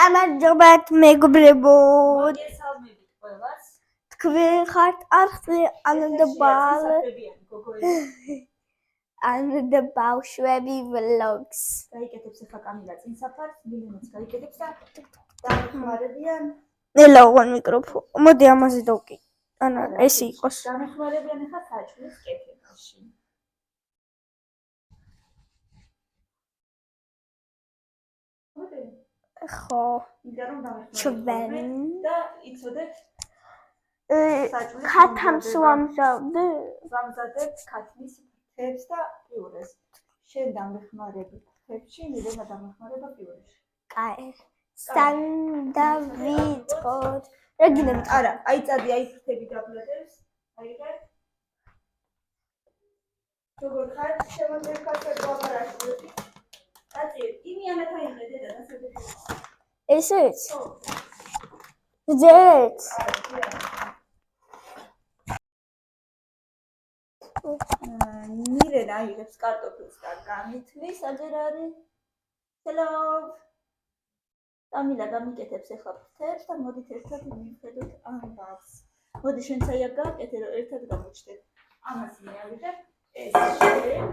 გამარჯობათ მეგობრებო. მოგესალმებით ყველას. თქვენ ხართ არხზე ანდა ბავშვები vlogs. გაიკეთებს ახლა კამილა წინ საფარს, მილენიც გაიკეთებს და დამეხმარებიან. ნელაუღან მიკროფონი. მოდი ამაზე დავკი. ანა ეს იყოს. დამეხმარებიან ახლა საჭმლის კეთებაში. ხო. მინდა რომ დამეხმარებიან ჩვენ და იცოდეთ ქათამს ვამზადებ ქათმის ფრთებს და პიურეს. შენ დამეხმარები ფრთებში, მილენა დამეხმარება პიურეში. კაი. სანდა ვიტყოდ. რეგინა ვიტყოდ. არა, აი წადი, აი ფრთები დაბლადებს. აიღე. როგორ ხარ? შემოძერ ქათებს ვაბარაშობდი. აწი, იმიანად აიღე დედა და საერთოდ. ესეც? ძეც? მილენა აიღებს კარტოფილს და გამithlis აჯერ არის. Hello. კამილა გამიკეთებს ახლა ფრთებს და მოდით ერთად მივხედოთ ამბავს. მოდი შენ საიაკ გააკეთე რომ ერთად გამოჩნდეთ. ამას მეავიდებ ეს შენ.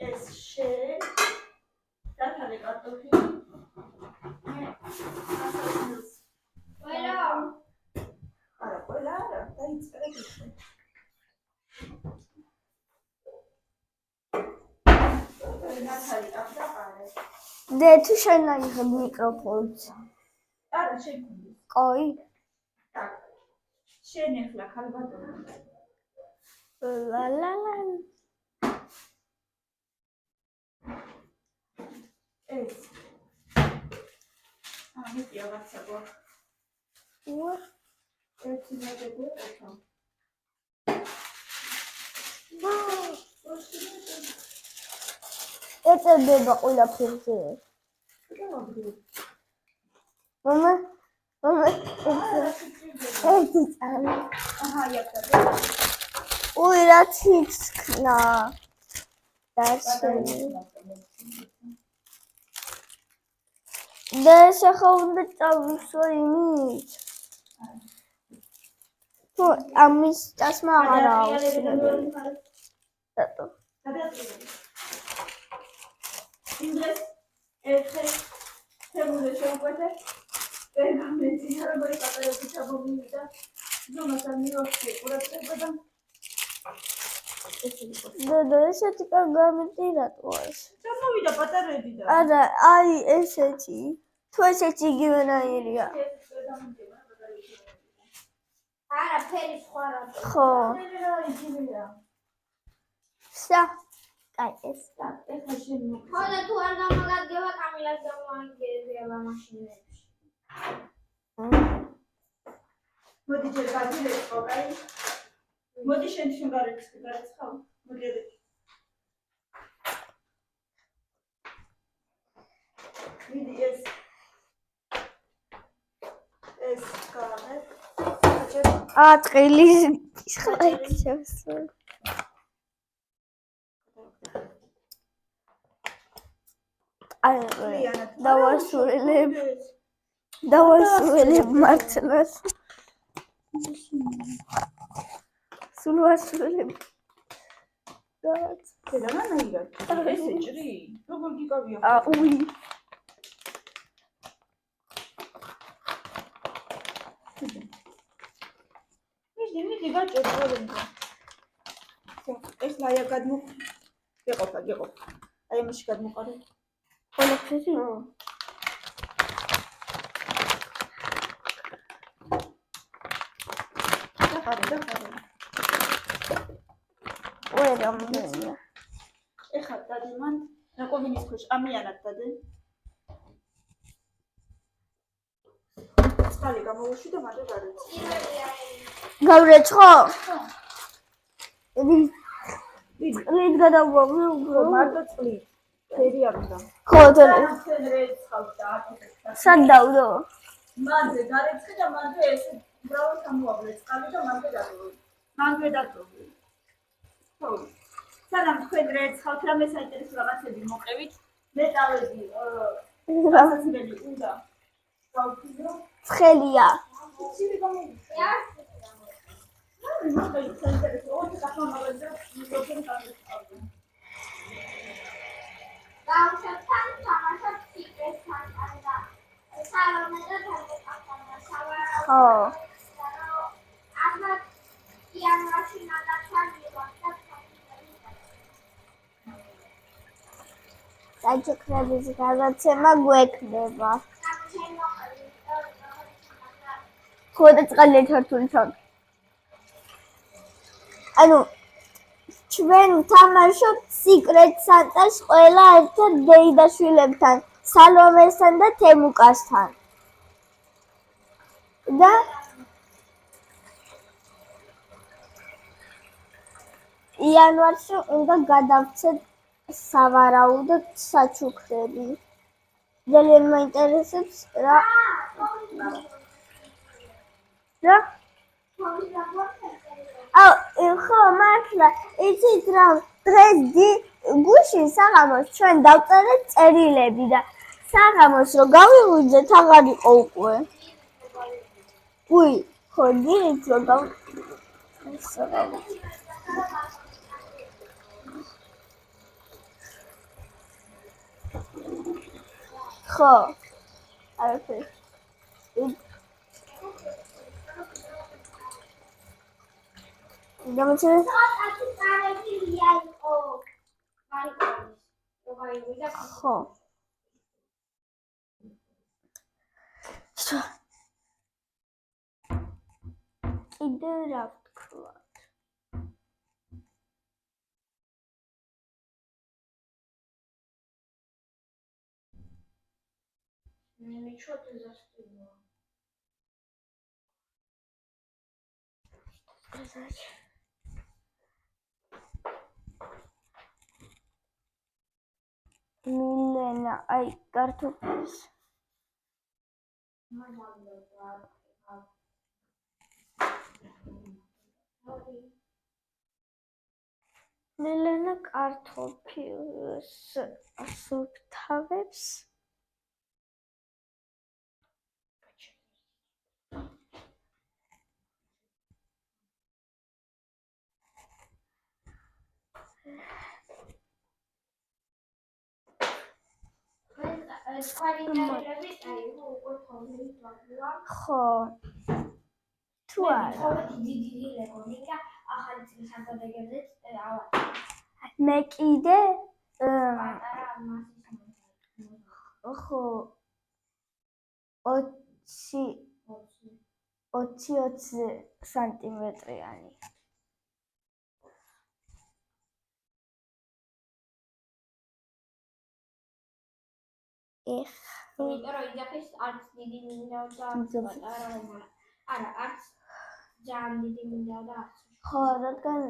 ეს შენ. დათანე კარტოფილი. ყველა. არა, ყველა არა, დაიწერე ისე. ნათალი ახლა არა. დე თუ შენ აიღებ მიკროფონს. არა, შენ გქონდი. კოი. так. შენ ახლა ხალბატონო. ლა ლა ლა. ეს. მიწია ვაცაბო. უა. ერთი ნაგები ოქა. ეწედება ყველაფერზე. მამა ერთი წალი. აჰა, იაკა. უი რაც იქნა. დაშენი. და სახა უნდა წავისვა იმით. თუ ამის წასმა აღარა აქვს. რატო? ინგლეს ერთხელ თემურე შეუყვეთე პერგამენტი როგორი პატარები ჩამოვიდა ზომასთან მიოხდე ყურადღება და და ესეთი პერგამენტი რატო არის? ჩამოვიდა პატარები და არა, აი ესეთი. თუ ესეთი იგივენაირია. არა, ფერი სხვა რა. ხო. იგივეა. სა. კაი, ეს. ეხლა შენ ხო და თუ არ გამოგადგება კამილას გამოანგება მაშინებში. მოდი ჯერ გადილეწყო, კაი? მოდი შენ გარეცხავ. მოდი ადე. მიდი ეს გავაღებ. აწყილი ხალხს. აი, დავასრულებ მართლაც. სულ ვასრულებ. რაც. და ნაირა. ესე ჭრი. როგორ გიკავია? უი. მიდი გაჭერე. ეს ლაია გადმო. გეყოფა. აი ამაში გადმოყარე. ყველაფერი? და. ვერა მომია. ეხლა დადი მან ნაკომინის ქვეშ ამიანად დადე. წყალი გამოვუშვი და მანდ გარეცხი. გავრეცხო? ლიდ გადავვავე უფრო. მარტო წყლით. ფერი არ უნდა. ხო, და ჩვენ რეცხავ და სად დავდო? მანდ გარეცხი და მანდ ესე უბრალოდ ამოავლე წყალი და მანდ დადო. მანდ დადო. ხო. სანამ თქვენ რეცხავთ, რამე საინტერესო რაღაცები მოყევით, მეტალები გასაცდელი უნდა გავფიქრო. ცხელია. ცივი გამოიწვია. მაგალითად, საინტერესო ოთხი დახმარება და მიკროფონი გადასწავლე. ბავშვებთან თამაშობ სიკრეტ სანტას და სალომე და თამაშობ სავარაუდო. ხო. ამათ იანვარში ნადავლად მივახდა საჩუქრების გადაცემა გვექნება. ხოდა წყალი ჩართული ჩან. ანუ ჩვენ თამაშობ სიკრეტ სანტას ყველა ერთად დეიდაშვილებთან, სალომესთან და თემუკასთან. და იანვარში უნდა გადავცეთ სავარაუდოდ საჩუქრები. ძალიან მაინტერესებს რა ხო მართლა იცით რა დღეს გუშინ საღამოს ჩვენ დავწერეთ წერილები და საღამოს რო გავიღვიძეთ აღარ იყო უკვე ხო დილით რო ხო არაფერი გამოცემ ხო კიდე რა ვთქვა Ничего ты застыла. сказать Milena ai картофель Milena картофелს ასუფთავებს ხო თუ არა მე კიდე ხო 20 სანტიმეტრიანი იმიტომ რომ იძახის არც დიდი მინდა და არა არც ძალიან დიდი მინდა და არც ხო რადგან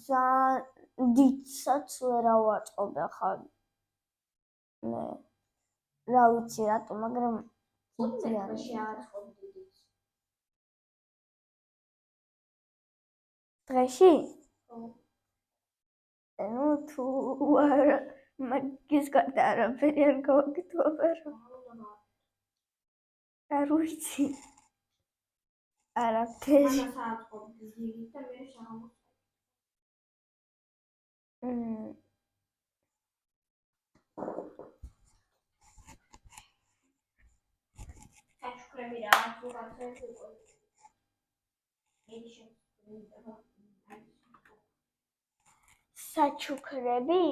ძალიან დიდსაც ვერ ავაწყობ ხარ მე რა ვიცი რატო მაგრამ მეტრში ავაწყობ დიდიც დღეში ხო ну თუ არა მაგის გარდა არაფერი არ გავაკეთებ არ ვიცი არაფერი ავაწყობ დიდიც და მე შეგამო საჩუქრები რა ვუღაცეთ უკვე საჩუქრები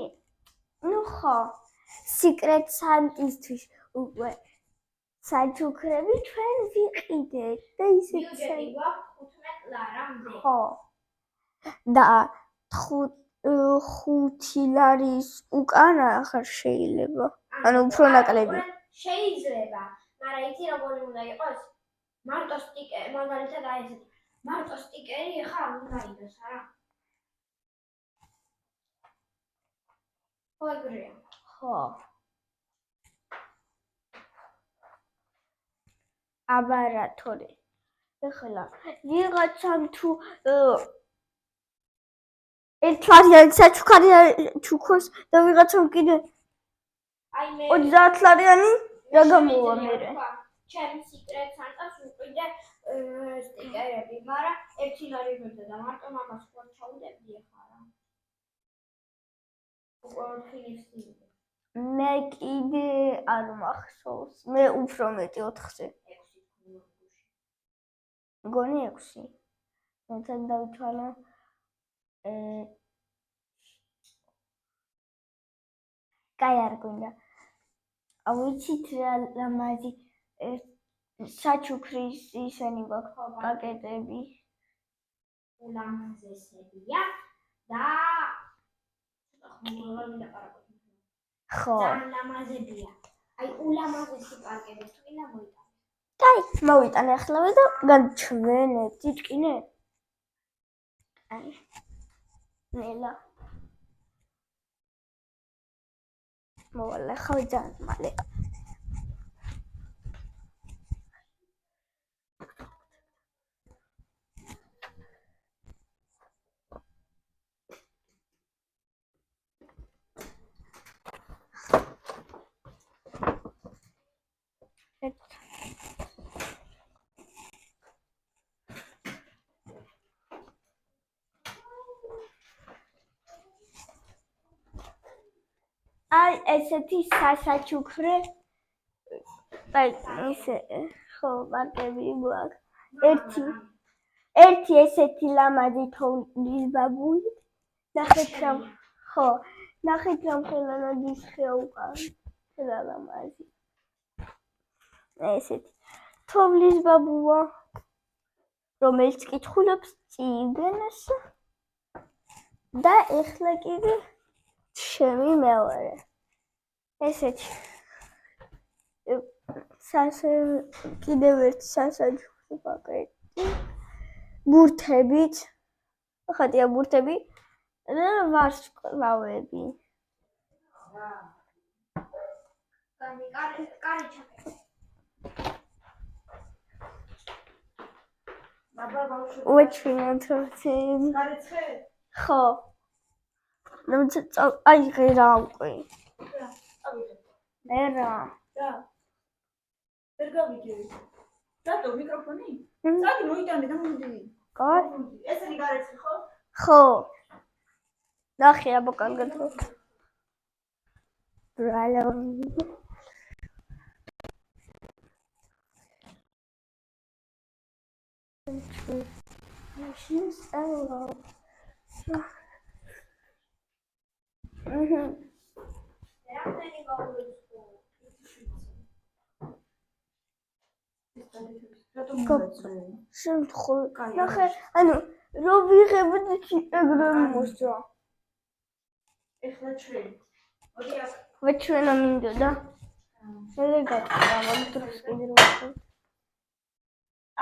ну ხო სიკრეტ სანტისთვის უკვე საჩუქრები ჩვენ ვიყიდეთ და ისეთ ბიუჯეტი გვაქვს 15 ლარამდე ხო და 5 ლარის უკან აღარ შეიძლება ანუ უფრო ნაკლები შეიძლება მაგრამ იცი როგორი უნდა იყოს მარტო სტიკერი მაგალითად აი ესეთი მარტო სტიკერი ხა არ უნდა იყოს არა ხო ეგრეა ხო აბარა თორე ეხლა ვიღაცამ თუ ერთვარიანი საჩუქარი ჩუქოს და ვიღაცამ კიდე აი მე 30 ლარიანი რა გამოვა მე? ჩემს სიკრეტ სანტას უყიდე სტიკერები, მაგრამ 1 ლარი მივიდა და მარტო მაგას ხო ჩავდებდი ახლა რა. უყურთხილივსი. მე კიდე არ მახსოვს. მე უფრო მეტი 4-ზე. 6 მგონი 6. მოიცა დავთვალო. კაი არ გვინდა. ავიცით რა ლამაზი საჩუქრის ისენი გვაქვს პაკეტები. ულამაზესებია და ხო. ძალიან ლამაზებია. აი ულამაზესი პაკეტი თვითონ მოიტანე. კაი, მოვიტანე ახლა და განჩვენებ, თითქინე. აი. ნელა. მოვალე ხავი ძალიან მალე. აი ესეთი სასაჩუქრე აი ისე ხო პაკეტები გვაქვს. ერთი ესეთი ლამაზი თოვლის ბაბუი. ნახეთ რა ხო, ნახეთ რა ხელანადის შეუყარ. რა ლამაზი. ესეთი თოვლის ბაბუა, რომელიც კითხულობს წიგნს და ეხლა კიდე ჩემი მეორე. ესეთი კიდევ ერთი სასაჩუქრე პაკეტი. ბურთებით. ხატია ბურთები და ვარსკვლავები. კარი ჩაკეტე. ბაბა ბავშვი. უჩვენოთ როცენ. გარეცხე? ხო. აი ღერა უკვე. ავიღე. ერა. რა? ვერ გავიგე. რატო მიკროფონი? წადი მოიტანე და მოდი. კარ? ესენი გარეცხე ხო? ხო. ნახე აბა კარგად ხო? ბრალო. She's hello. რამდენი გაუძლო? რატომ მოგაწვე? შემთხო. ნახე, ანუ რო ვიღებდი ეგრე მოსვა. ეხლა ჩვენ. მოდი აქ. ვეჩვენა მინდოდა. მე გაკეთდა მაგ დროს კიდე რო.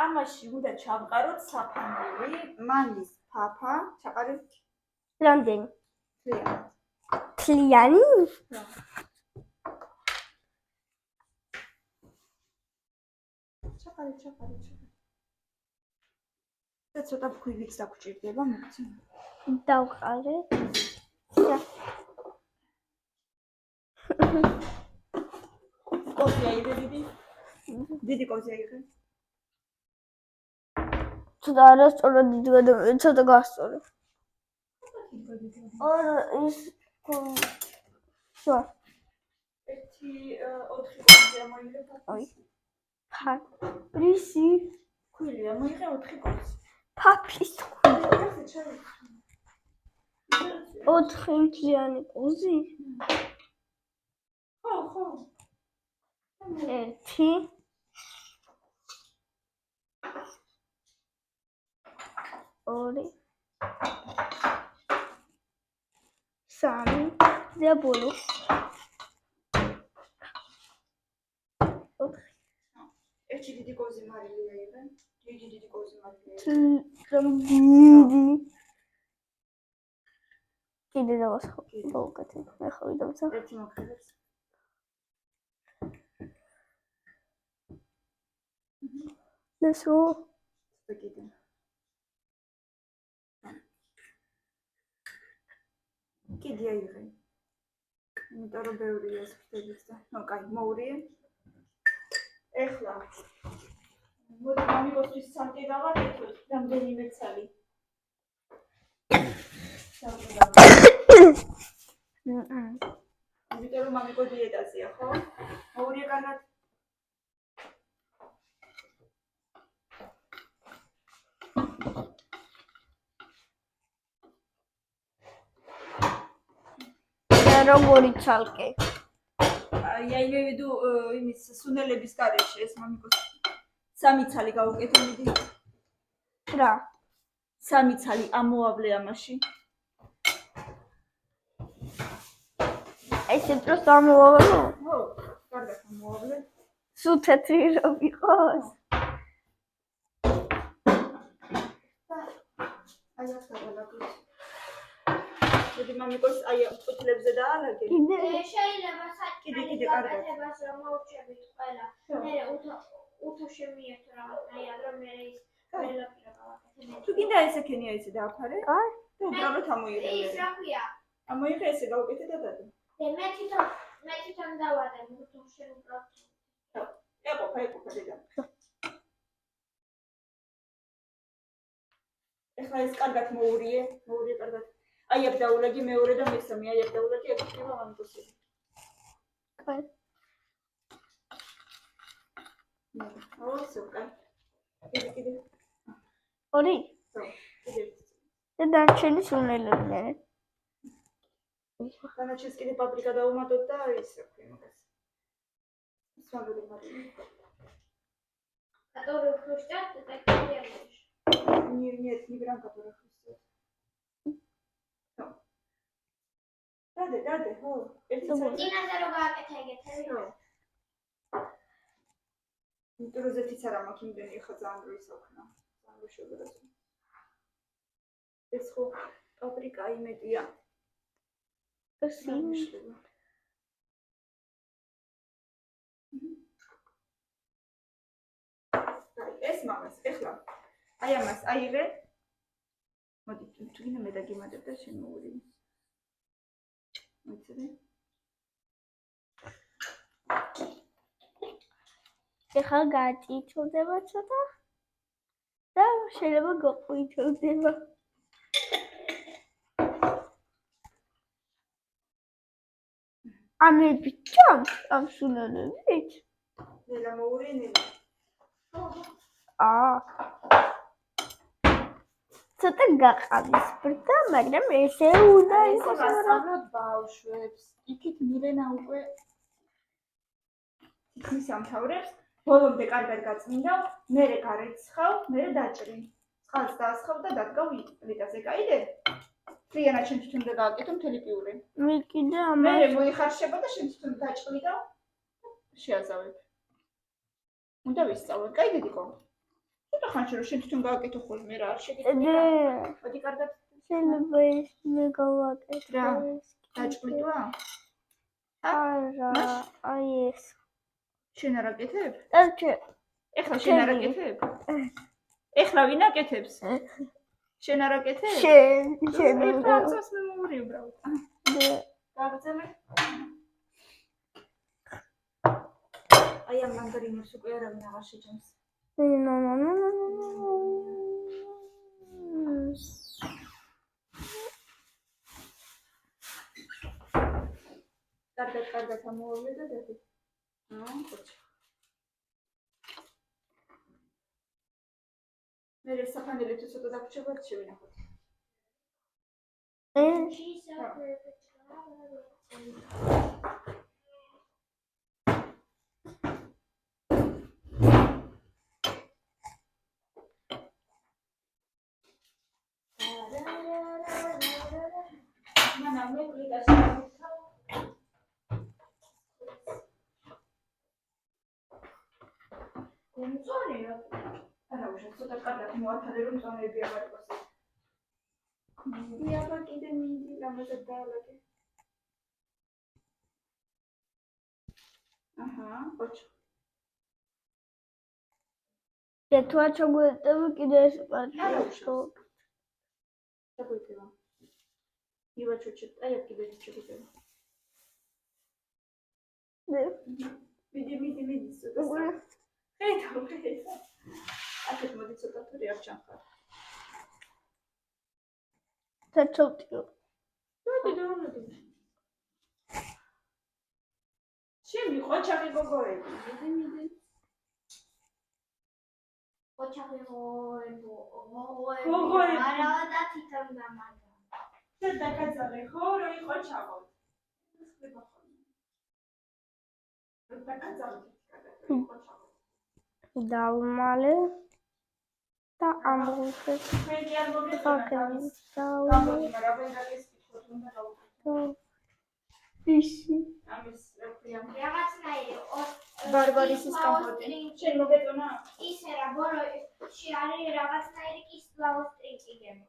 ამაში უნდა ჩავყაროთ საფანელი, მანის ფაფა, ჩაყარეთ რამდენი? თლიანი. თლიანი? რა. ჩაყარეთ. და ცოტა ფქვივიც დაგჭირდება, მოგცემ. დავყარე. კოზი აიღე დიდი. დიდი კოზი აიღე. ცოტა არასწორად იდგა, ცოტა გასწორე. არა ის შო. 1-4 კოზი ამოიღე. აი. პრისი ქვილი ამოიღე 4 კოზი. ფაფის ასე ჩავი. 4 მთლიანი კოზი? ხო. 1 2 3 და ბოლო 4 ერთი დიდი კოზი მარილი აიღე. დიდი კოზი მარილი. დიდი კიდე დავასხო. მოვუკეთე. მე ხო ვიდავსა. ერთი მოხდებს. ნესო კიდე. კიდე აიღე. იმიტომ რომ ბევრია ეს ფრთებიც და ნუ კაი მოურიე. ეხლა მოდი მამიკოსთვის ცალკე გავაკეთოთ რამდენიმე ცალი. იმიტომ რომ მამიკო დიეტაზეა, ხო? მოურიე კარგად. როგორი ცალკე. აი მივიდო იმის სუნელების გარეშე ეს მამიკოს სამი ცალი გავუკეთე მიდი. რა? სამი ცალი ამოავლე ამაში. ესე დროს ამოვავალო? ხო, კარგად ამოავლე. სულ თეთრი რომ იყოს. აი აქ დავალაგოთ. მოდი მამიკოს აი ფუტლებზე დაალაგე. შეიძლება კიდე საჭმელი კარგად. გაკეთებას რომ მოვჭებით ყველა. მე უთოში მიერთო რაღაცნაირად რომ მე ის ველაპირა გავაკეთე. თუ გინდა ესექენია ესე დააფარე. აი. და უბრალოდ ამოიღე. ის რა ქვია? ამოიღე ესე გავუკეთე და დადე. მე თვითონ დავადე უთოში უბრალოდ. ეყო დედა. ეხლა ეს კარგად მოურიე კარგად. აი აქ დაულაგი მეორე და მესამე, აი აქ დაულაგი აქ ხდება მამიკოსი. კაი. აუცილ კაი. კიდე. ორი. ხო, კიდე. და დარჩენი სუნელები. დანარჩენს კიდე პაპრიკა დაუმატოთ და ის რა ქვია მაგას. სვაბელი მარილი. Который хрустят, это кремлешь. Нет, не прям который хрустят. Дады, ხო. დინაზე რო გააკეთე ეგეთები. ხო. იმიტომ რომ ზეთიც არ მაქვს იმდენი ხა ძალიან დროის ოქნა. ძალიან შეგვიძლია. ეს ხო პაპრიკა იმედია. ესი. ეს მამას, ეხლა. აი ამას აიღე. მოდი, თუ გინდა მე დაგიმატებ და შენ მოური. მოიცადე. ეხლა გაიწიწდება ცოტა და შეიძლება გაყვითელდება. ამები ჭამს ამ სუნელებით? ნელა მოური ნელა. ცოტა გაყავისფრდა, მაგრამ ესე უნდა იყოს. ვასწავლოთ ბავშვებს. იქით მილენა უკვე თითქმის ამთავრებს. ბოლომდე კარგად გაწმინდავ, მერე გარეცხავ, მერე დაჭრი. წყალს დაასხავ და დადგავ პლიტაზე, კაიდე? ფრიანად შენ თვითონ და გააკეთო მთელი პიურე. მე კიდე მერე მოიხარშება და შენ თვითონ დაჭყლიდავ. შეაზავებ. უნდა ვისწავლოთ, კაიდე დიკო? ცოტა ხანში რომ შენ თვითონ გააკეთო ხოლმე რა არ შეგიძლია. მოდი კარგად შეიძლება ის მე გავაკეთე. რა? დაჭყლიდვა? არა, აი ეს. შენ არ აკეთებ? დარჩე. ეხლა შენ არ აკეთებ? ეხლა ვინ აკეთებს? შენ არ აკეთებ? შენ. ეხლა ამას მე მოური უბრალოდ. გაგწელე. აი ამ მანდარინებს უკვე არავინ აღარ შეჭამს. კარგად ამოავლე და დადე. ხოჭი. მე საფანელი თუ ცოტა დაგვრჩება, შევინახოთ. მანამ მე პლიტაში გავიხავ. გუნწონია. არა, უშენ ცოტა კარგად მოათალე რომ წონები აღარ იყოს. მე აბა კიდე მინდი რამაზად დაალაგე. აჰა, ხოჭ. თუ არ ჩაგვეტევა კიდე ეს პარტია. ჩაგვეტევა. ივაჩუჩი, აი აქ კიდე ჩაგვეტევა. მიდი ცოტა. ხედავ. აქეთ მოდი ცოტა თუ რეაქ ჩამხარ. საჩოთიო. მოდი. ჩემი ყოჩაღი გოგოები. მიდი. ოჩახი ღოებო. ღოებო. არა და თვითონ დამაგა. შენ დაკაცალე ხო რა იყო ჩაღო. დავმალე და ამოვხეთ. მე კი არ მოგეწონა. ისი ამის როქია. რაღაცნაირი ბარბარისის კომპოტი. შენ მოგეწონა? ისე რა ბოროში არის რაღაცნაირი კისლაო სტრინკიგება.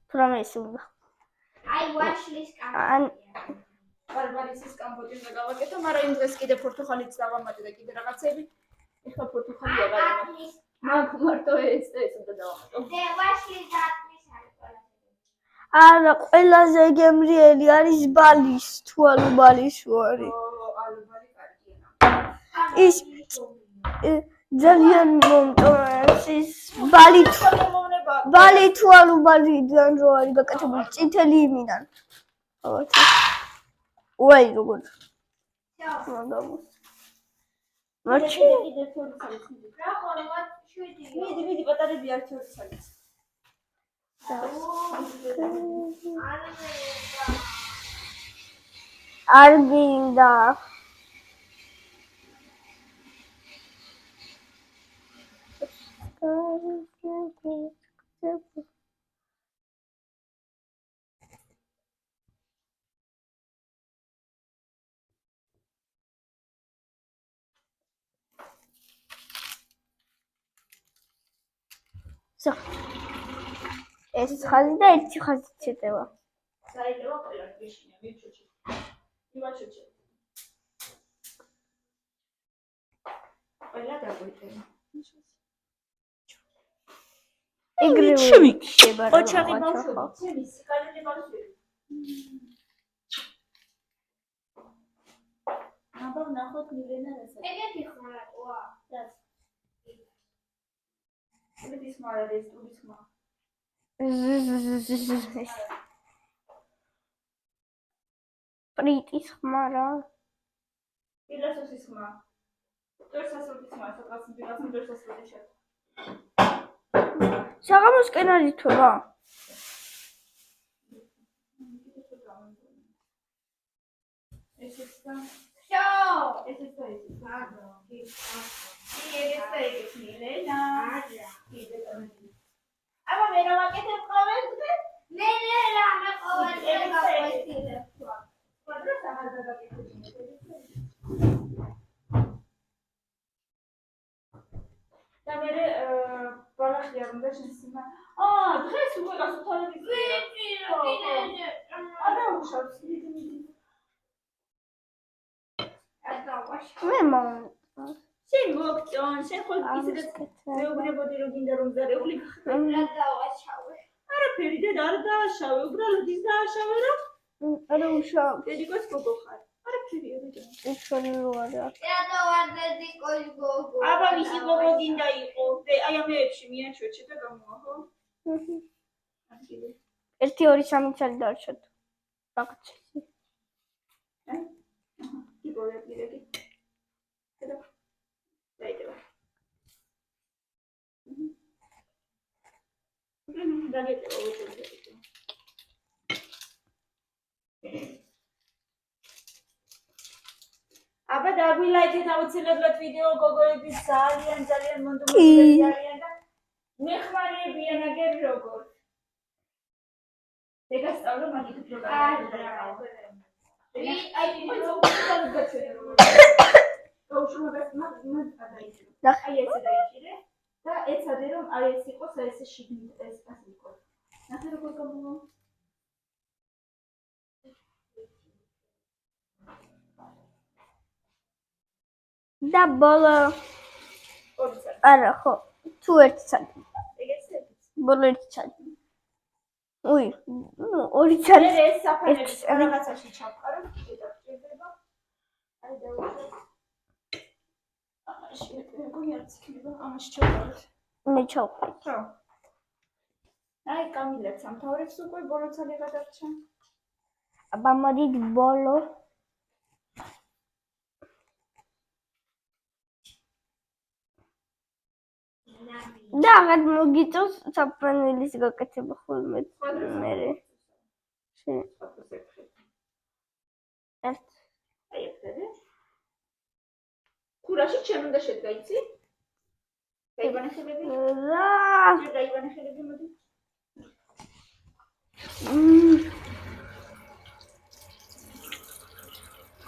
პრომეს უნდა. აი ვაშლის კამპანია. ბარბარისის კომპოტი უნდა გავაკეთო, მაგრამ იმ დღეს კიდე პორტუხალიც დავამატე და კიდე რაღაცები. ეხლა პორტუხალი აღარ არის. მარტო ეს უნდა დავამატო. დე ვაშლის დათმის არის ყველაზე. არა, ყველაზე გემრიელი არის ბალის, თუ ალუ ბალის არის. ალუბალი კარგია. ის ძალიან მომწონს ის ბალი თუ ალუ ბალიდან რო არის გაკეთებული წითელი იმიდან. უაი როგორ. მარჩი კიდე თორე ხალხი. რა ხოლმე 7. მიდი პატარები არ თორე ხალხი. არ გინდა. ეს ხაზი და ერთი ხაზი შეტევა. საერთოდ ყველა გიშინია მიჩუჩი. იმაჩუჩი. ყველა დაგვიტენა. ეგრევე შებარა. ოჩაღი ბავშვები, ცემი სიკალენი ბავშვები. აბა ნახოთ მილენა რასაც. ეგეთი ხმარატოა. ეს მარა ეს ტურის ხმა. პრიტის ხმა რა. ფილოსოფიის ხმა. ტორსასოდის ხმა, სადღაც ფილოსოფიის ტორსასოდი შე. საღამოსკენ არის თუ რა? ეს და შო! ეს და ეს. ბაბო, ის ეს მილენა. არა. აბა მე რა ვაკეთებ ყოველ დღეს? მე რა მე ყოველ დღე გავყვეთილებ. პატროს აღარ დაგაკეთებ. და მე ბალახი არ უნდა შესიმა. დღეს უკვე გასუთარების არა უშავს მიდი. მე მომ შენ მოგწონ, შენ ხო ისედაც მეუბნებოდი რომ გინდა რომ ზარეული გახდე. რა დავაშავე. არაფერი და არ დააშავე, უბრალოდ ის დააშავე რომ არა უშავ. დედიკოს გოგო ხარ. არაფერი არა. ისორი რო არა. რატო არ დედიკოს გოგო? აბა მისი გოგო გინდა იყო. აი ამეებში მიაჩვეჩე და გამოა, ხო? ერთი ორი სამი წელი დარჩათ. რაღაცა. გიგოლა პირები. და დაიდება. დაგეწევა უწევდი. აბა დაგვილაიქეთ აუცილებლად ვიდეო გოგოების ძალიან მონდომებული არიან და მეხმარებიან აგერ როგორ. დეგასწავლო მაგით უფრო კარგად. აი ვიდეო გავუჩერე როგორ. გაუშვებად მაგ ადაიჭირე. აი ესე დაიჭირე და ეცადე რომ აი ეს იყოს ეს შიგნით ეს ასე იყოს. ნახე როგორ გამოვა. და ბოლო ორი საათი. არა ხო თუ 1 საათი ეგეც ერთი. ბოლო 1 საათი უი 2 საათი მე ეს საფანელი რაღაცაში ჩავყარო შედაგჭირდება აი დავუშვებ ამაში მეგონი არც იქნება ამაში ჩავყაროთ მე ჩავყავ ხო აი გამილებს ამთავრებს უკვე ბოლო ცალი გადარჩა აბა მოდით ბოლო და აღარ მოგიწევს საფრანგეთის გაკეთება ხოლმე მე შენ ერთ აი ეგრევე ქურაში ჩემ უნდა შედგა იცი დაიბანახებები რა დაიბანახებები მოდი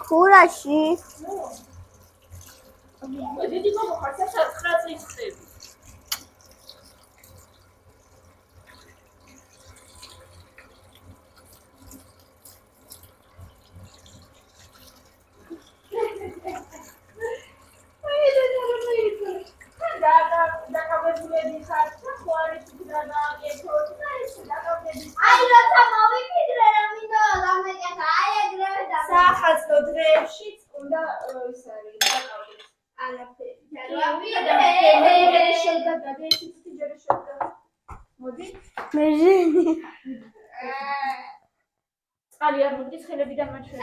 ქურაში დიდი მოხარცა 9 წლის ხდება აი როცა მოვიფიქრე რომ მინდა გამეკეთა აი ეგრევე და სახაზო დროშიც უნდა ის არის დაკავდეს არაფერი მოდი მე წყალი არ მოგდის ხელებიდან მაჩვენე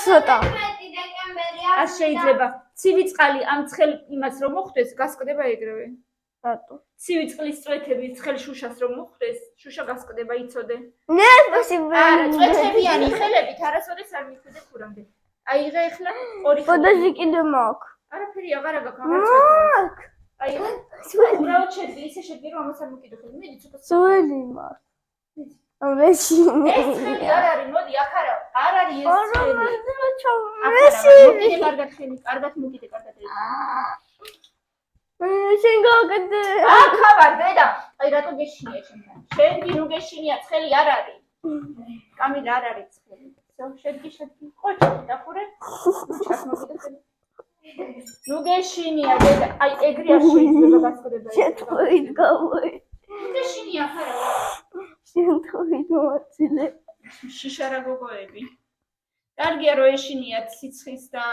ცოტა. 21 დეკემბერი არ შეიძლება ცივი წყალი ამ ცხელ იმას რომ მოხვდეს გასკდება ეგრევე რატო ცივი წყლის წვეთები ცხელ შუშას რომ მოხვდეს შუშა გასკდება იცოდე ნე სპასიბო არა წვეთებიანი ხელებით არასოდეს არ მიხვიდე ქურამდე აიღე ახლა ორი ფოტოში კიდე მაქვს არაფერი აღარ გაქვს აღარ მაქვს აი სველი უბრალოდ შედი ისე შედი რომ ამას არ მოკიდო ხოლმე მიდი ცოტა სველი მაქვს ვეში ეს ხელი არ არის მოდი აქ არა არ არის ეს ხელი ვეში მოკიდე კარგად ხელი კარგად მოკიდე კარგად შენ გაკეთე აქ ავარ დედა აი რატო გეშინია ჩემთან შენგი ნუ გეშინია ცხელი არ არის კამილა არ არის ცხელი შენგი ყოჩი დახურე ჩას მოკიდე ხელი ნუ გეშინია დედა აი ეგრე არ შეიძლება გასკდება შეთხოვით გავოი გეშინია ხარა შეთხოვით მოვაცილე შიშა რა გოგოები კარგია რომ ეშინიათ სიცხის და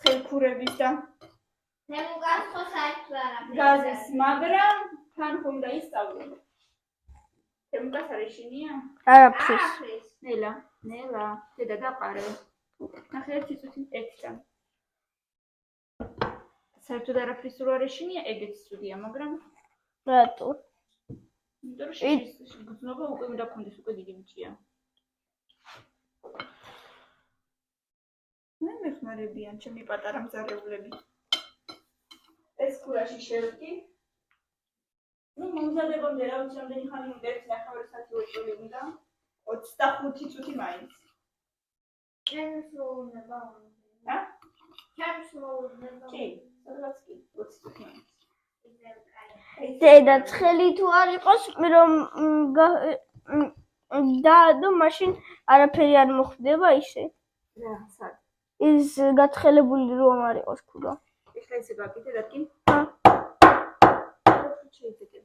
ცხელქურების და მე მოგასწო საერთოდ არაფერი გაზის მაგრამ თან ხომ დაისწავლე თემკას არ ეშინია არაფრის ნელა დედა დაყარე ნახე ერთი წუთი ერთთან საერთოდ არაფრის რო არ ეშინია ეგეც ცუდია მაგრამ რატო იმიტომ რომ შიშის გრძნობა უკვე უნდა გქონდეს უკვე დიდი ბიჭია მე მეხმარებიან ჩემი პატარა მზარეულები ეს ქურაში შევდი ნუ მომზადებამდე რა ვიცი რამდენი ხანი უნდა 1.5 საათი უწევი უნდა 25 წუთი მაინც ჩემს მოუნება ა ჩემს მოუნება კი სადღაც კი 20 წუთი მაინც დედა ცხელი თუ არ იყოს რომ და მაშინ არაფერი არ მოხდება ისე რა სად ის გათხელებული რომ არ იყოს ქურა ეხლა ისე გაკეთე რადგან შეიძლება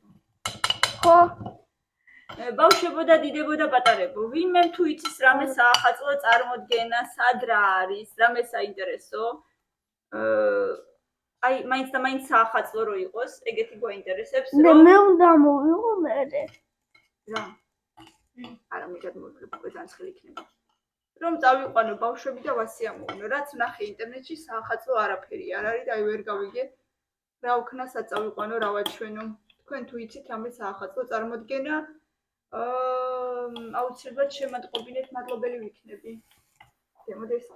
ხო ბავშვებო და დიდებო და პატარებო ვინმე თუ იცის რამე საახალწლო წარმოდგენა სად რა არის რამე საინტერესო აი მაინც და მაინც საახალწლო რო იყოს ეგეთი გვაინტერესებს და მე უნდა მოვიღო მე რა არა მიგად მოვიღებ უკვე განცხელი იქნება რომ წავიყვანო ბავშვები და ვასიამოვნო რაც ნახე ინტერნეტში საახალწლო არაფერი არ არის და აი ვერ გავიგე რა უქნა საწავიყვანო რა ვაჩვენო თქვენ თუ იცით რამე საახალწლო წარმოდგენა აუცილებლად შემატყობინეთ მადლობელი ვიქნები გემოდეს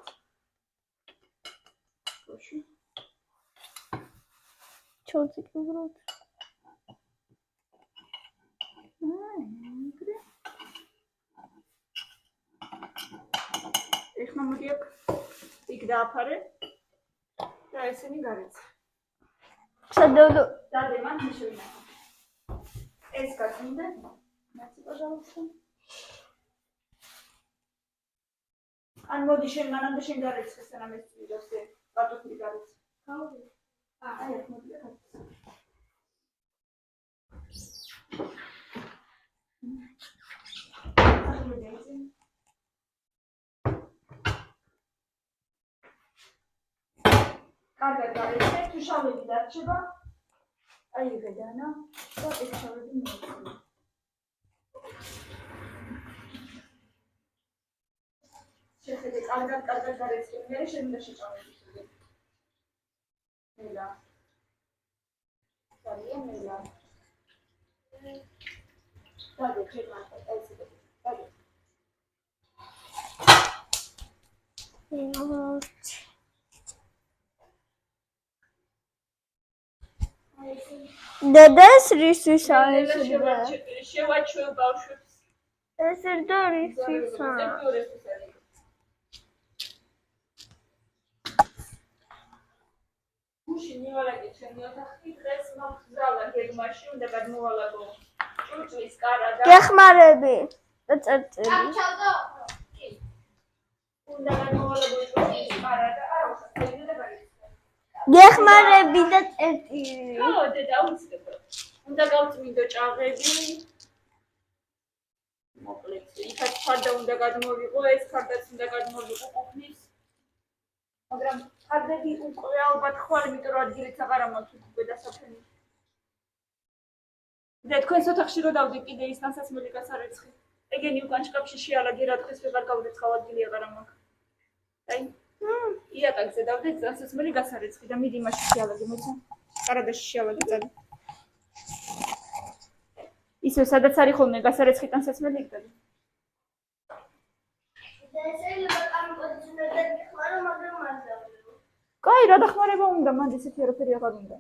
ბავშვი ჩოთი უბრალოდ ეხლა მოდი აქ იქ დააფარე და ესენი გარეცხე სადოდო დადე მან შევინახო ეს გაწმინდა მაცი პაჟალოსა ან მოდი შენ მანამდე შენ გარეცხე სანამ ეს ვიდეოს კარტოფილი გარეთ. აი, აქ მოდიე. კარგად გარეთ, თუ შავები დარჩება. აი, ეგედანა. და ეს შავები მოიწევს. შეხედე, კარგად გარეთ, მე შემიძლია შეჭამები. მელა. ძალიან მელა. დადი, შეგვაწყო, ეს იგი. დადი. დედას რისთვის არის? შევაჩვევ ბავშვებს. ეს და რისთვისა? გუში მივალაგე ჩემი ოთახი, დღეს მომხდარა გეგმაში, უნდა გადმოვალაგო ჭურჭლის კარა და გეხმარები და წერტილი. ჩავდო. უნდა გადმოვალაგო ჭურჭლის კარა და არა უხსენე და გაიწე. გეხმარები და წერტილი. ხო, დედა უცებ. უნდა გავწმინდო ჭაღები. მოკლედ, იქაც ფარდა უნდა გადმოვიღო, ეს ფარდაც უნდა გადმოვიღო ყოფნის. მაგრამ ფარდები უკვე ალბათ ხვალ, იმიტომ რომ ადგილიც აღარ მაქვს უკვე დასაფრენი. და თქვენს ოთახში რო დავდე კიდე ის ნასასმელი გასარეცხი. ეგენი უკან შკაფში შეალაგე რა დღეს ვეღარ გავდეცხავ ადგილი აღარ მაქვს. აი, იატაკზე დავდე ნასასმელი გასარეცხი და მიდი მაშინ შეალაგე, მოიცა? კარადაში შეალაგე წადი. ისე სადაც არის ხოლმე გასარეცხიდან სასმელი იქნება. და შეიძლება წარმოგიდგენთ და გიხმარო, მაგრამ არ დავიღო. კაი, რა დახმარება უნდა, მანდ ისეთი არაფერი აღარ უნდა.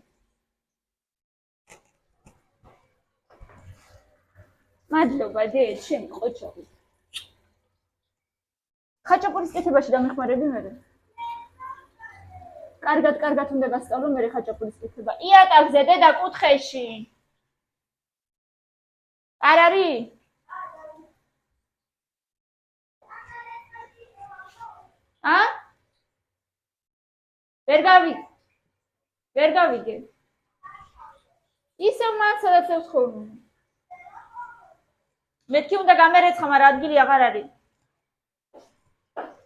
მადლობა, დედ, შენ ყოჩოხი. ხაჭაპურის კეთებაში დამეხმარები მე. კარგად უნდა გასწავლო მე ხაჭაპურის კეთება. იატაკზე, დედა, კუთხეში. არ არის? ვერ გავიგე. ისევ მან სადაც ეხოვნ. მეთქი უნდა გამერეცხა, მაგრამ ადგილი აღარ არის.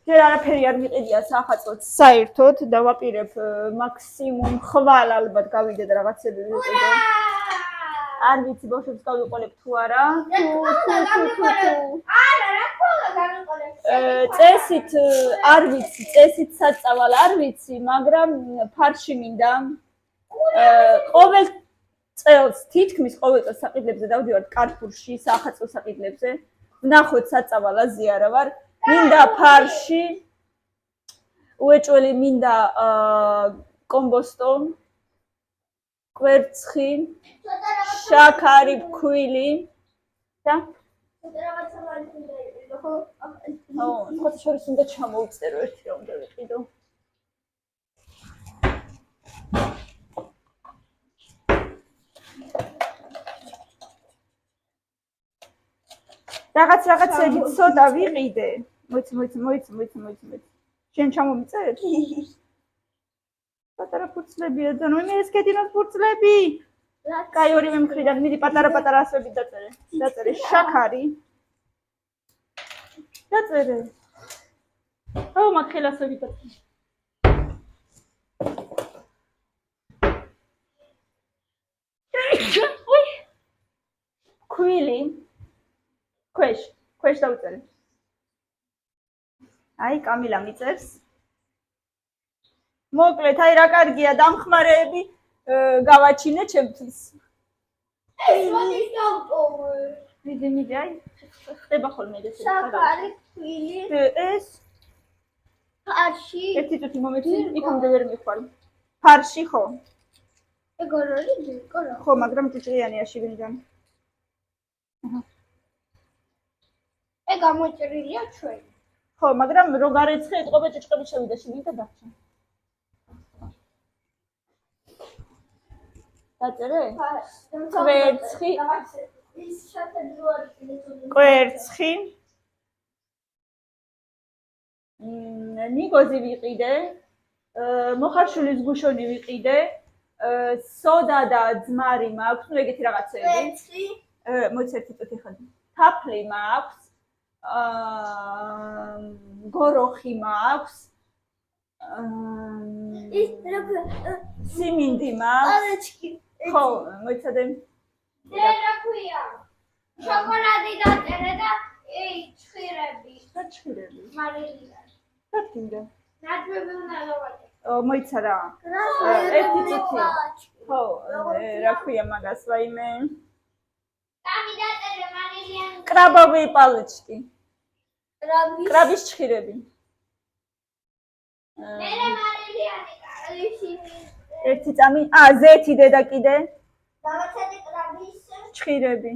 ჯერ არაფერი არ მიყიდია სახაწოდ საერთოდ და ვაპირებ მაქსიმუმ ხვალ ალბათ გავიდე და რაღაცები ვიყიდე. არ ვიცი ბავშვებს გავიყოლებ თუ არა. წესით არ ვიცი, წესით საწავალ არ ვიცი, მაგრამ ფარში მინდა. ყოველ წელს, თითქმის ყოველ წელს საყიდლებზე დავდივართ კარფურში, სახაწო საყიდლებზე. ვნახოთ საწავალ აზი არა ვარ. მინდა ფარში, უეჭველი მინდა კომბოსტო, კვერცხი, შაქარი, ფქვილი და სხვათა შორის უნდა ჩამოვწერო ერთი რა უნდა ვიყიდო. რაღაცები ცოტა ვიყიდე. მოიცი. შენ ჩამომიწერ? პატარა ფურცლებია ძანო, მე ეს კეთინოს ფურცლები. კაი, ორივე მხრიდან მიდი პატარა ასოები დაწერე. შაქარი. დაწერე. აუ, მაგ ხელასოები დაწერე. უი. ქვილი. ქვეშ დავწერე. აი, კამილა მიწერს. მოკლედ, აი რა კარგია დამხმარეები გავაჩინე ჩემთვის. ეს მოდის დავტოვე. მიდი, აი, ხდება ხოლმე ეს. შაქარი, ქვილი, ეს ფარში. ერთი წუთი მომეცი, იქამდე ვერ მიხვალ. ფარში ხო? ეგ არ არის დეკორა. ხო, მაგრამ ჭიჭიანია შიგნიდან. ეგ გამოჭრილია ჩვენ. ხო, მაგრამ რო გარეცხე, ეთყობა ჭიჭყები შევიდა შიგნით და დაგჭა. დაწერე? კვერცხი. ის შაქარი რო არის ეს. კვერცხი. ნიგოზი ვიყიდე. მოხარშულის გუშონი ვიყიდე. სოდა და ძმარი მაქვს, ნუ ეგეთი რაღაცები. მოიც ერთი წუთი ხადი. თაფლი მაქვს. გოროხი მაქვს. სიმინდი მაქვს. ხო, მოიცადე. რა ქვია? შოკოლადი დაწერე და ცხირები. რა ცხირები? მარილია. რა თქმა ნაძვები უნდა დავაჭერ. მოიცა რა. ერთი წუთი. ხო, რა ქვია მაგას ვაიმე? სამი დაწერე მარილიანი. კრაბოვი პალეჩკი. კრაბის ცხირები. მერე მარილიანი კარლიშინი. ერთი წამი. ზეთი დედა კიდე. დავაწერე კრაბის ცხირები.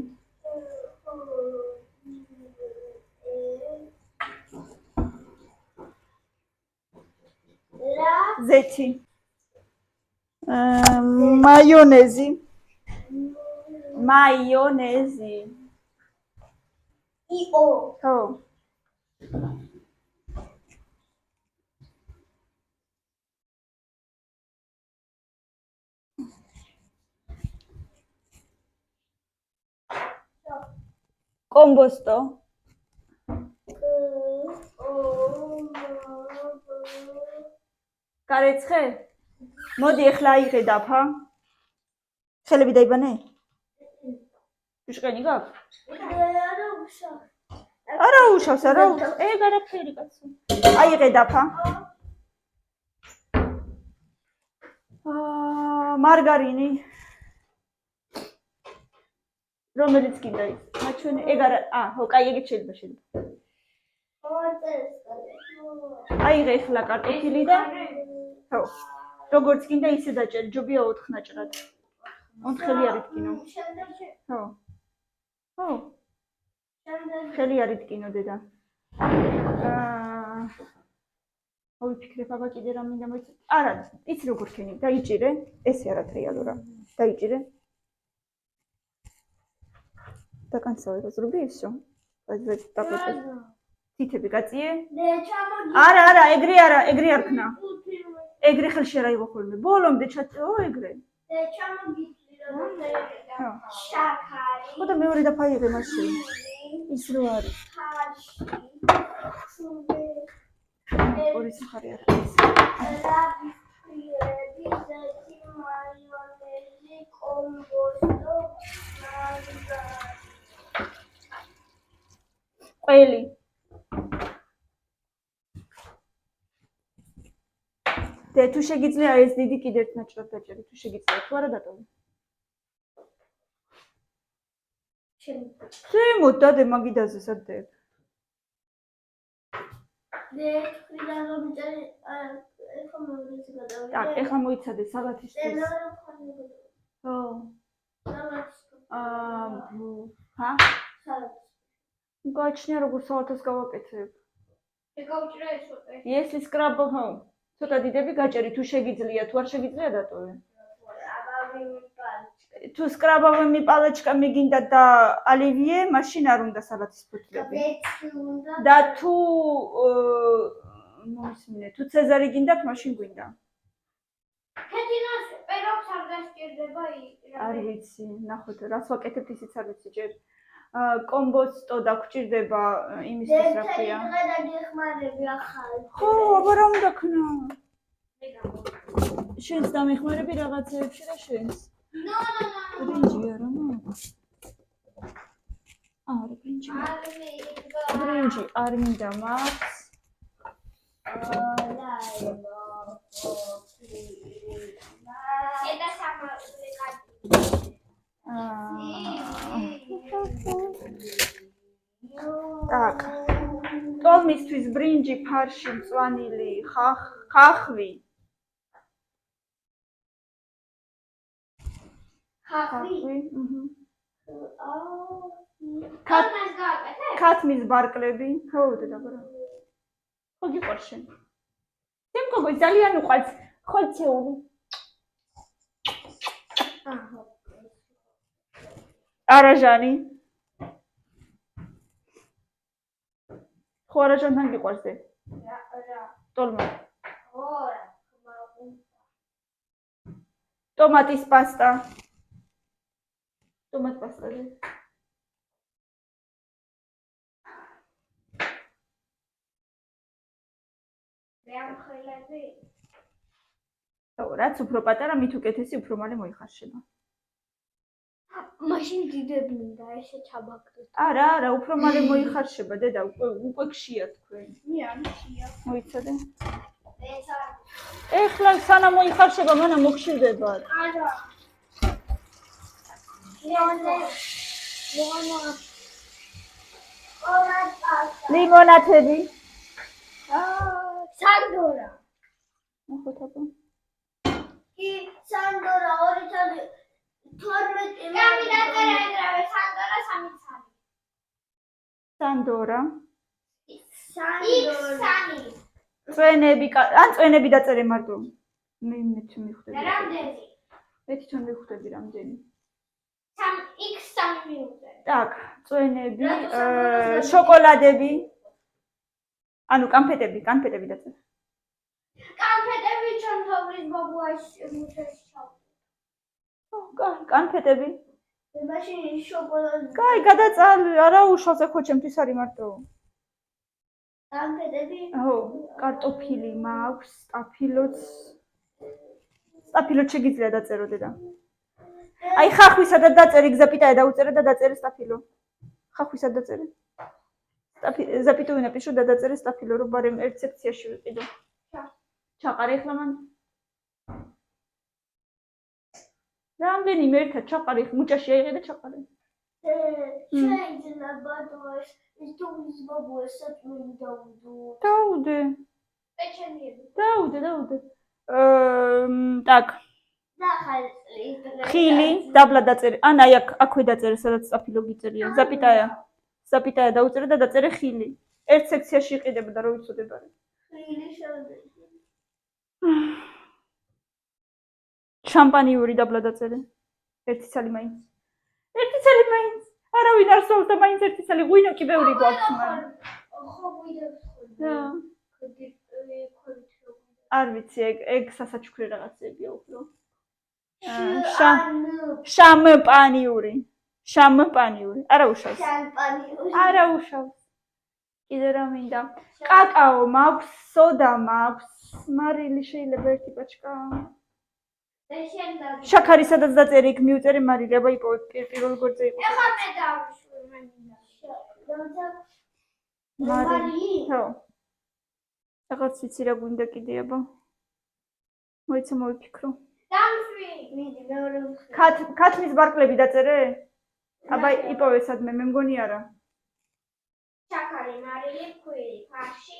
ზეთი. მაიონეზი. იო. ხო. კომბოსტო. გარეცხე? მოდი ახლა აიღე დაფა. ხელები დაიბანე? უშყენი გაქვს? არა უშავს, არა უშავს. ეგ არაფერი კაცო. აიღე დაფა. მარგარინი. რომელიც კიდე ის. მაჩვენე ეგ არა, ხო, კაი, ეგეც შეიძლება. აიღე ახლა კარტოფილი და ხო. როგორც კიდე ისე დაჭერი, ჯობია 4 ნაჭრად. 4 არ იტკინო. ხო. ხო. ხელი არ იტკინო დედა. ვიფიქრებ აბა კიდე რა მინდა მოიცა. არა, იცი როგორ ქენი, დაიჭირე. ესე არა ტრიალურა. დაიჭირე. დაკანცავე ზრუბი ისო. აი დაპეტე. თითები გაწიე? არა, ეგრე არ ქნა. ეგრე ხელში არ აიღო ხოლმე. ბოლომდე ჩაწეო ეგრე. შაქარი. ხო და მეორე დაფა აიღე მაშინ. ის რო არის. ორი სახარი არ არის. მაიონეზი, კომბოსტო, ყველი. და თუ შეგიძლია ეს დიდი კიდე ერთ ნაჭრად დაჭერი, თუ შეგიძლია, თუ არა დატოვე. შემო დადე მაგიდაზე სადე. так, ეხლა მოიცადე სალათისთვის. ხო. გაჩნია როგორ სალათას გავაკეთებ. შეგავჭრე ეს უკვე. ესლის კრაბო, ხო. ცოტა დიდები გაჭერი, თუ შეგიძლია, თუ არ შეგიძლია დატოვე. თუ სკრაბავი პალეჩკა მიგინდა და ალივიე, მაშინ არ უნდა სალათის ფოთლები. და თუ მოსმინე, თუ ცეზარი გინდათ, მაშინ გვინდა. ქეთინას პეროქს არ დასჭირდება არ ვიცი, ნახოთ, რას ვაკეთებთ ისიც არ ვიცი ჯერ. კომბოსტო დაგჭირდება იმისთვის რა ქვია. ხო, აბა რა უნდა ქნა? შენს დამეხმარები რაღაცეებში და შენს. ბრინჯი არა მაქვს. არა ბრინჯი. ბრინჯი არ მინდა მაქვს. ედა სამართლე კაცი. так. ტოლმისთვის ბრინჯი, ფარში, მწვანილი, ხახვი. ხახვი. ქათმის ბარკლები. ხო, დედაბარა. ხო გიყვარს შენ. შენ გოგო ძალიან უყვარს ხოლცეული. არაჟანი. ხო არაჟანთან გიყვარს ზე? რა. ტოლმა. ხო რა. ტომატის პასტა. ტომატ პასტაზე. რეამხელები. რაც უფრო პატარა, მით უკეთესი, უფრო მალე მოიხარშება. მაშინ დიდები მინდა ესე ჩაბაგდოთ. არა, უფრო მალე მოიხარშება, დედა, უკვე გშია თქვენ. მე არ მშია. მოიცადე. ეს არ. ეხლა სანამ მოიხარშება, მანამ მოგშირდებათ. არა. ლიმონათები. სანდორა. მოხოთაბა. კი სანდორა 2012 გამიდაწერა ეგრევე სანდორა 3 ცალი. სანდორა. X3. წვენები, ან წვენები დაწერე მარტო. მე მივხვდები. რამდენი? მე თვითონ მივხვდები რამდენი. X3 მიუწე. Так, წვენები, შოკოლადები. ანუ კანფეტები დაწერე. კანფეტები ჩონთოვრის ბაბუას მუშაშავ. კანფეტები. მაშინ შოკოლადი კაი, გადაწალ, არა უშავს ეხო ჩემთვის არის მარტო. კანფეტები ო, კარტოფილი მაქვს, სტაფილოც შეგიძლია დაწერო დედა. აი ხახვისადაც დაწერე, გზაპიტაა დაუწერე და დაწერე სტაფილო. ხახვისად დაწერე. ზაპიტოვი ნაპიшу და დაწერე სტაფილო, რომ ბარემ ერთ სექციაში ვიყიდო. ჩაყარე ახლა მან. რამდენიმე ერთად ჩაყარე, მუჭაში აიღე და ჩაყარე. შეიძლება დოს ის თუმის ბაბუას საწმელი დაუდო. დაუდე. პეჩენიები. დაუდე. так. ნახალ ხილი, დაბლა დაწერე. ან აი აქვე დაწერე, სადაც სტაფილო გიწერია. ზაპიტაა დაუწერე და დაწერე ხილი. ერთ სექციაში იყიდება და რო ვიცოდება. ხილი შევდე. შამპანიური დაბლა დაწერე. ერთი ცალი მაინც. არავინ არ სწავლს და მაინც ერთი ცალი ღვინო კი ბევრი გვაქვს მაგრამ. ხო გვიდებს ხოლმე. და არ ვიცი, ეგ სასაჩუქრი რაღაცებია უფრო. შამპანიური. არა უშავს. არა უშავს. კიდე რა მინდა? კაკაო მაქვს, სოდა მაქვს, მარილი შეიძლება ერთი პაჩკა. შაქარი სადაც დაწერე, იქ მიუწერე მარილი, აბა იპოვე პირველ გვერდზე იყო. ეხლა მე დავიშვი მე მინდა. მარილი. ხო. რაღაც ვიცი რა გვინდა კიდე აბა. მოიცა მოვიფიქრო. დავიშვი. მიდი მეორე ქათმის ბარკლები დაწერე? აბა იპოვე სადმე, მე მგონი არა. შაქარი, მარილი, ფქვილი, ფარში,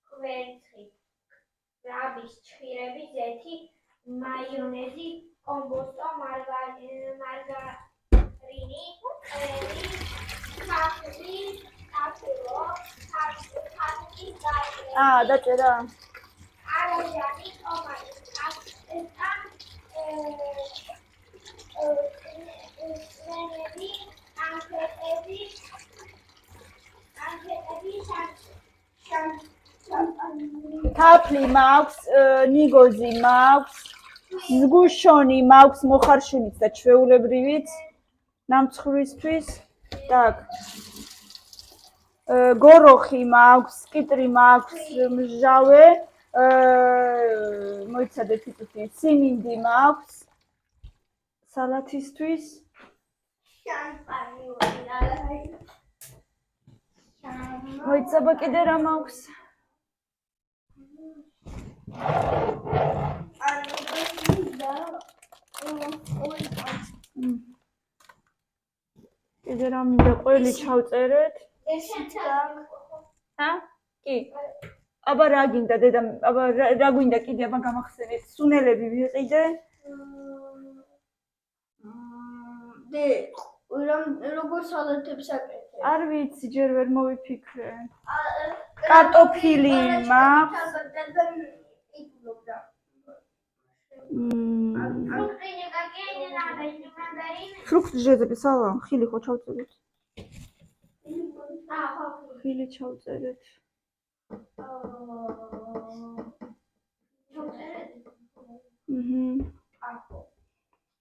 კვერცხი, რაბის, ჩხირები, ზეთი, მაიონეზი, კომბოსტო, მარგარინი, ყველი, ქართული, აფურო, ქართული, დაწერა. არაჟანი, ტომატი, პასტა, წვენები, კანფეტები, თაფლი მაქვს, ნიგოზი მაქვს, ზგუშონი მაქვს მოხარშულიც და ჩვეულებრივიც ნამცხრისთვის. так. გოროხი მაქვს, კიტრი მაქვს, მჟავე, მოიცადეთ იწუთი, სიმინდი მაქვს სალათისთვის. მოიცაბა კიდე რა მაქვს? კიდე რა მინდა ყველი ჩავწერეთ? კი. აბა რა გინდა დედა, აბა რა გვინდა კიდე აბა გამახსენეთ? სუნელები ვიყიდე? როგორ სალათებს აკეთებ? არ ვიცი, ჯერ ვერ მოვიფიქრე. კარტოფილი მაქვს. Frukt jezebe sala, ხილი ხო ჩავწერეთ. ხილი ჩავწერეთ.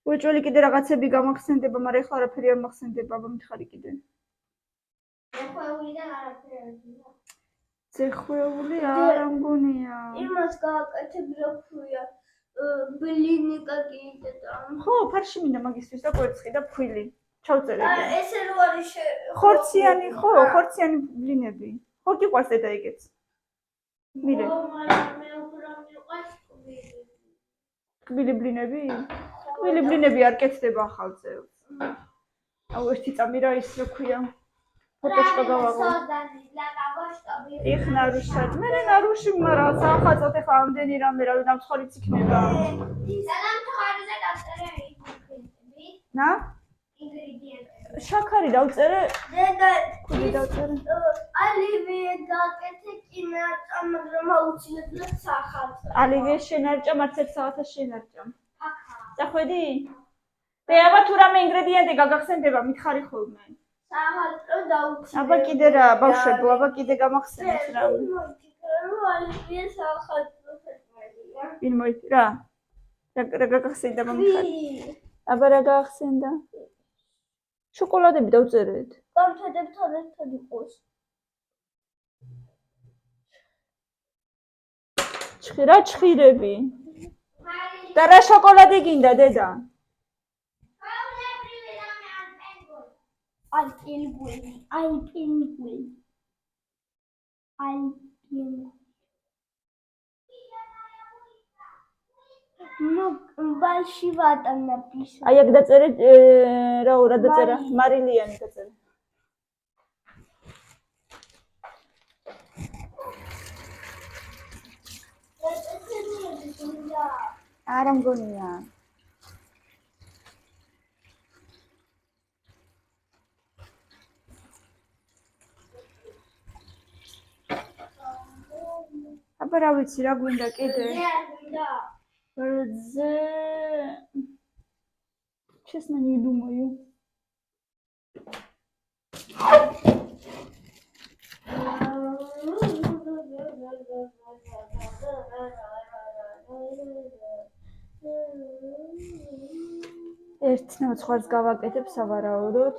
უეჭველი კიდე რაღაცები გამახსენდება, მაგრამ ეხლა არაფერი არ მახსენდება, აბა მითხარი კიდე. ზეხვეულიდან არაფერი არ გინდა. ზეხვეული არ ამგონია. იმას გააკეთებ რა ქვია ბლინიკა კიდედა. ხო, ფარში მინდა მაგისთვის და კვერცხი და ფქვილი. ჩავწერები. ესე რო არის ხორციანი, ხო, ხორციანი ბლინები. ხო, გიყვარს დედა ეგეც. მირე. მე უფრო მიყვარს კვილი. კბილი ბლინები? კბილი ბლინები არ კეთდება ახალ წელს. აუ ერთი წამი რა ის რა ქვია. ფოტოშკა გავაღო. ეხნა რუშად. მე ნარუში მარა სახაწოთ ეხლა ამდენი რამე რა დამცხარიც იქნება. დამცხარიზე დაწერე ინგრედიენტები. ნა? ინგრედიენტები. შაქარი დავწერე. დედა კუდი დავწერე. ალივიე გააკეთე კინაჭა, მაგრამ აუცილებლად სახალხო. ალივიე შენარჭა, მარც 1 საათას შენარჭა. აკა. წახვედი? და აბა თუ რამე ინგრედიენტი გაგახსენდება, მითხარი ხოლმე. სახალხო დაუცილებლად. აბა კიდე რა, ბავშვებო, აბა კიდე გამახსენეთ რამე. ალივიე სახალხო ფერმერია. ვინ მოიწ რა? რა გაგახსენდა მომიხარი? აბა რა გაახსენდა? შოკოლადები დავწერეთ. გამთადებთან ერთად იყოს. ჩხირა ჩხირები. და რა შოკოლადი გინდა დედა? აი პინგვინი, აი პინგვინი. აი პინგვინი. ნუ ბალში ვატანა პისო. აი აქ დაწერე რა დაწერა? მარილიანი დაწერე. არა მგონია. აბა რა ვიცი რა გვინდა კიდე? რძე честно не думаю. ერთ ნაცხვარს გავაკეთებ სავარაუდოდ.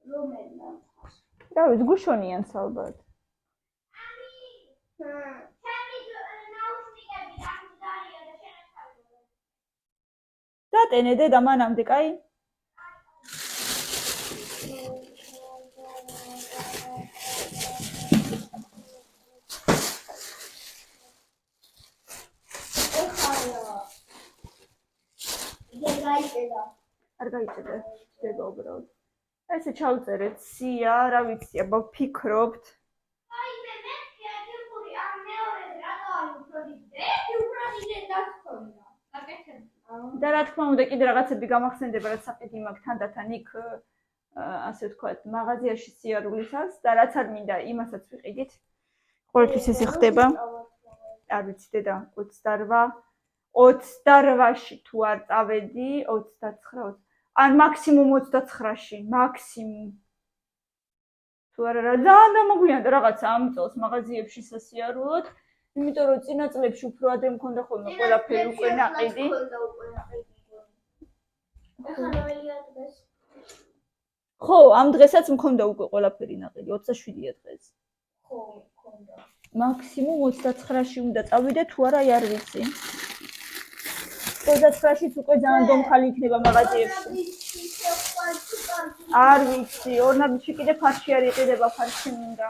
რომელმა? რა ვიცი, გუშონიანს ალბათ. დატენე დედა მანამდე, კაი? არ გაიწედა დედა უბრალოდ. ესე ჩავწერეთ სია, რა ვიცი, აბა ვფიქრობთ. აი მე კრეატიული ამ მეორეს რატო არ უბრალოდ ერთი უბრალოდ დაგქონდა. აკეთებ. და რა თქმა უნდა კიდე რაღაცები გამახსენდება, რაც საყიდი მაქვს თანდათან იქ ასე ვთქვათ, მაღაზიაში სიარულისას და რაც არ მინდა, იმასაც ვიყიდით. ყოველთვის ესე ხდება. არ ვიცი დედა, 28-ში თუ არ წავედი, 29 ან მაქსიმუმ 29-ში, მაქსიმუმ. თუ არა რა ძალიან დამაგვიანდა რაღაცა ამ წელს მაღაზიებში სასიარულოდ, იმიტომ რომ წინა წლებში უფრო ადრე მქონდა ხოლმე ყველაფერი უკვე ნაყიდი. ხო, ამ დღესაც მქონდა უკვე ყველაფერი ნაყიდი, 27-ია დღეს. ხო, მქონდა. მაქსიმუმ 29-ში უნდა წავიდე, თუ არა არ ვიცი. 29-შიც უკვე ძალიან დომხალი იქნება მაღაზიებში. არ ვიცი, ორნაბიჯი კიდე ფარში არ იყიდება, ფარში მინდა.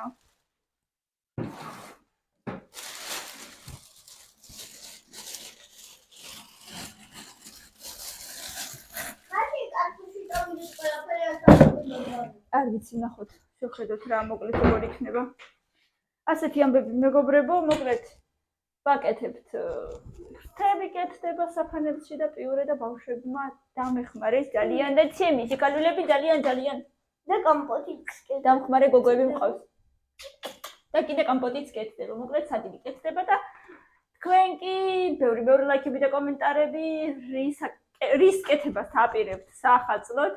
არ ვიცი, ნახოთ, შევხედოთ რა მოკლედ როგორ იქნება. ასეთი ამბები მეგობრებო, მოკლედ ვაკეთებთ. ფრთები კეთდება საფანელში და პიურე და ბავშვებმა დამეხმარეს ძალიან და ცემი სიკალულები ძალიან და კომპოტიც კეთდება. დამხმარე გოგოები მყავს. და კიდე კომპოტიც კეთდება. მოკლედ სადილი კეთდება და თქვენ კი ბევრი ლაიქები და კომენტარები რის კეთებას აპირებთ საახალწლოდ,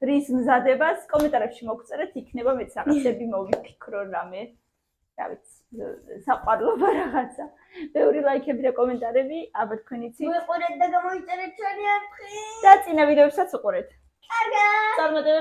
რის მზადებას კომენტარებში მოგწერეთ, იქნება მეც რაღაცები მოვიფიქრო რამე. რა ვიცი, საყვარლობა რაღაცა. ბევრი ლაიქები და კომენტარები, აბა თქვენ იცით. მოიყურეთ და გამოიწერეთ ჩვენი არხი. და წინა ვიდეოებსაც უყურეთ. კარგად. წარმატებები